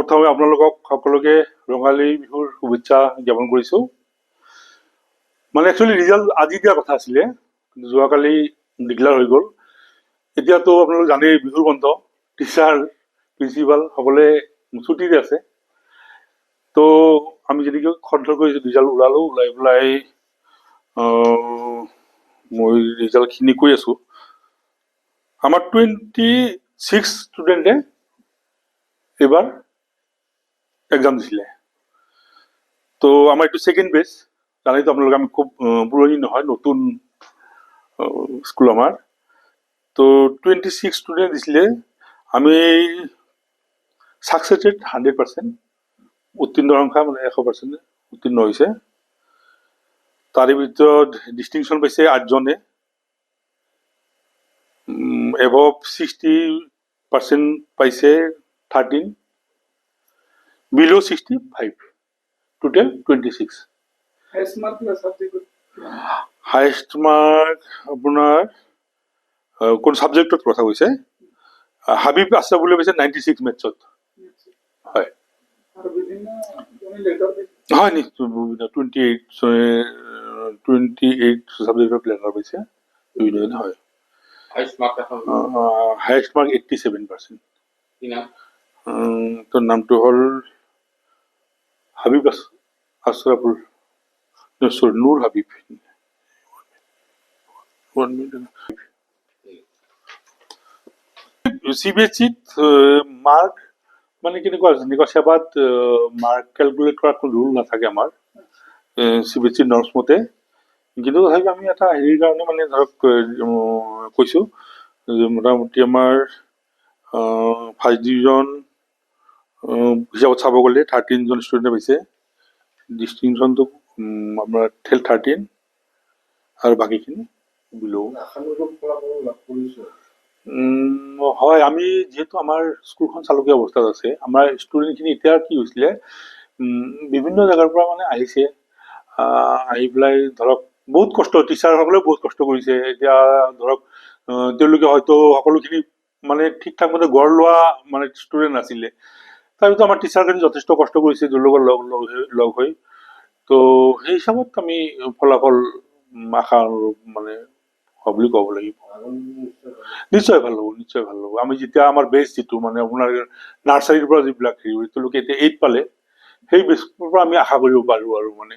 সৰ্বপ্ৰথমে আপোনালোকক সকলোকে ৰঙালী বিহুৰ শুভেচ্ছা জ্ঞাপন কৰিছোঁ। মানে একচুৱেলি ৰিজাল্ট আজি দিয়া কথা আছিলে, কিন্তু যোৱাকালি ডিক্লেয়াৰ হৈ গ'ল। এতিয়াতো আপোনালোক জানেই বিহুৰ বন্ধ, টিচাৰ প্ৰিন্সিপাল সকলোৱে ছুটিতে আছে। তো আমি যেনেকৈ খৰধৰ কৰি ৰিজাল্ট ওলালোঁ, ওলাই পেলাই মই ৰিজাল্টখিনি কৈ আছোঁ। আমাৰ 26 ষ্টুডেণ্টে এইবাৰ এক্সাম দিছিলে। তো আমাৰ এইটো ছেকেণ্ড বেচ, জানেইতো আপোনালোকে আমি খুব পুৰণি নহয়, নতুন স্কুল আমাৰ। তো 26 ষ্টুডেণ্ট দিছিলে, আমি ছাকচেছেড 100%, উত্তীৰ্ণ সংখ্যা মানে 100% উত্তীৰ্ণ হৈছে। তাৰে ভিতৰত ডিষ্টিংশ্যন পাইছে 8জনে, এভভ 60% পাইছে 13, বিল' 65, টোটেল 26। হায়েষ্ট মাৰ্ক আপোনাৰ কোন ছাবজেক্টত কথা কৈছে? হাবিব আছে বুলি কৈছে 96 মেথছত। হয় হয়, নিশ্চয় 28 ছাবজেক্টত লেটাৰ পাইছে বিভিন্ন। হয়, হায়েষ্ট মাৰ্ক 87%। তোৰ নামটো হ'ল হাবিব আছৰাফুল, চৰি নুৰ হাবিব। CBSE-ত মাৰ্ক মানে কেনেকুৱা, যেনেকুৱা সেৱাত মাৰ্ক কেলকুলেট কৰাৰ কোনো ৰুল নাথাকে আমাৰ CBSE নৰ্মছ মতে। কিন্তু তথাপি আমি এটা হেৰিৰ কাৰণে মানে ধৰক কৈছোঁ যে মোটামুটি আমাৰ ফাৰ্ষ্ট ডিভিজন হিচাপত চাব গ'লে 13জন ষ্টুডেণ্টে পাইছে। ডিষ্টিংশ্যনটো আপোনাৰ 13 আৰু বাকীখিনি বিল'। হয়, আমি যিহেতু আমাৰ স্কুলখন চালকীয়া অৱস্থাত আছে, আমাৰ ষ্টুডেণ্টখিনি এতিয়া কি হৈছিলে, বিভিন্ন জেগাৰ পৰা মানে আহিছে, আহি পেলাই ধৰক বহুত কষ্ট, টিচাৰসকলেও বহুত কষ্ট কৰিছে। এতিয়া ধৰক তেওঁলোকে হয়তো সকলোখিনি মানে ঠিক ঠাক মতে গঢ় লোৱা মানে ষ্টুডেণ্ট নাছিলে। তাৰপিছত আমাৰ টিচাৰখিনি যথেষ্ট কষ্ট কৰিছে তেওঁলোকৰ লগ হৈ। তো সেই হিচাপত আমি ফলাফল আশা মানে হোৱা বুলি ক'ব লাগিব। নিশ্চয় ভাল হ'ব, নিশ্চয় ভাল হ'ব। আমি যেতিয়া আমাৰ বেচ যিটো মানে আপোনাৰ নাৰ্চাৰীৰ পৰা যিবিলাক হেৰি তেওঁলোকে এতিয়া 8 পালে, সেই বেচৰ পৰা আমি আশা কৰিব পাৰোঁ আৰু মানে